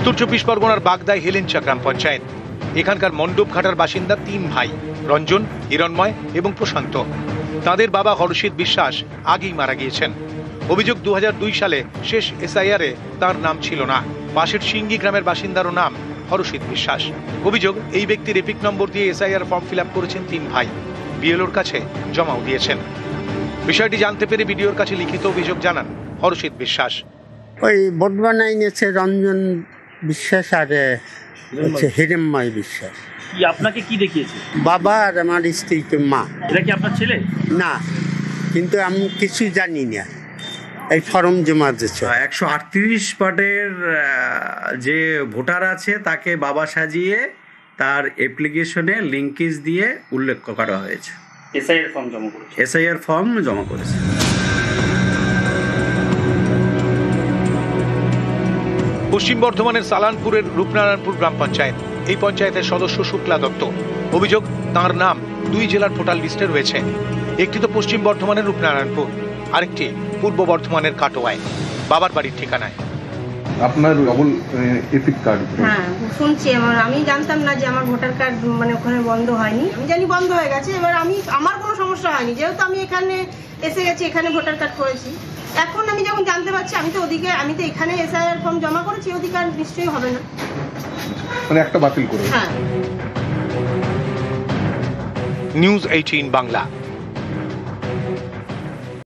উত্তর 24 পরগনার বাগদায় হেলেঞ্চা গ্রাম পঞ্চায়েত। এখানকার মণ্ডপঘাটার বাসিন্দা 3 ভাই, রঞ্জন, হিরণময় এবং প্রশান্ত। তাদের বাবা হরষিত বিশ্বাস আগেই মারা গিয়েছেন। অভিযোগ 2002 সালে শেষ এসআইআরে তার নাম ছিল না। পাশের সিঙ্গি গ্রামের বাসিন্দারও নাম হরষিত বিশ্বাস। অভিযোগ, এই ব্যক্তির এপিক নম্বর দিয়ে এসআইআর ফর্ম ফিল আপ করেছেন 3 ভাই, বিএলওর কাছে জমাও দিয়েছেন। বিষয়টি জানতে পেরে বিডিওর কাছে লিখিত অভিযোগ জানান হরষিত বিশ্বাস। ওই ভোট বানাই নিয়েছে রঞ্জন বিশ্বাস আর হিরণময় বিশ্বাস। কি আপনাকে কি দেখিয়েছে? বাবা আর আমার স্ত্রী তো মা। এটা কি আপনার ছেলে? না, কিন্তু আমি কিছু জানি না। এই ফর্ম জমা দিচ্ছে। 138 পার্টের যে ভোটার আছে তাকে বাবা সাজিয়ে তার অ্যাপ্লিকেশনে লিঙ্কেজ দিয়ে উল্লেখ করা হয়েছে। এসআইআর ফর্ম জমা করেছে। এসআইআর ফর্ম জমা করেছে। পশ্চিম বর্ধমানের সালানপুরের রূপনারায়ণপুর গ্রাম পঞ্চায়েত। এই পঞ্চায়েতের সদস্য শুক্লা দত্ত। অভিযোগ, তাঁর নাম 2 জেলার ভোটার লিস্টে রয়েছে। একটি তো পশ্চিম বর্ধমানের রূপনারায়ণপুর, আরেকটি পূর্ব বর্ধমানের কাটোয়ায়, বাবার বাড়ির ঠিকানায়। আপনার ডবল এপিক কার্ড? হ্যাঁ, শুনছি। আমি জানতাম না যে আমার ভোটার কার্ড ওখানে বন্ধ হয়নি। আমি জানি বন্ধ হয়ে গেছে। এবার আমার কোনো সমস্যা হয়নি, যেহেতু আমি এখানে এসে গেছি, এখানে ভোটার কার্ড করেছি। এখন আমি যখন জানতে পারছি, আমি তো এখানে এসআইআর ফর্ম জমা করেছি, অধিকার নিশ্চয়ই হবে না, মানে একটা বাতিল করে। হ্যাঁ। নিউজ 18 বাংলা।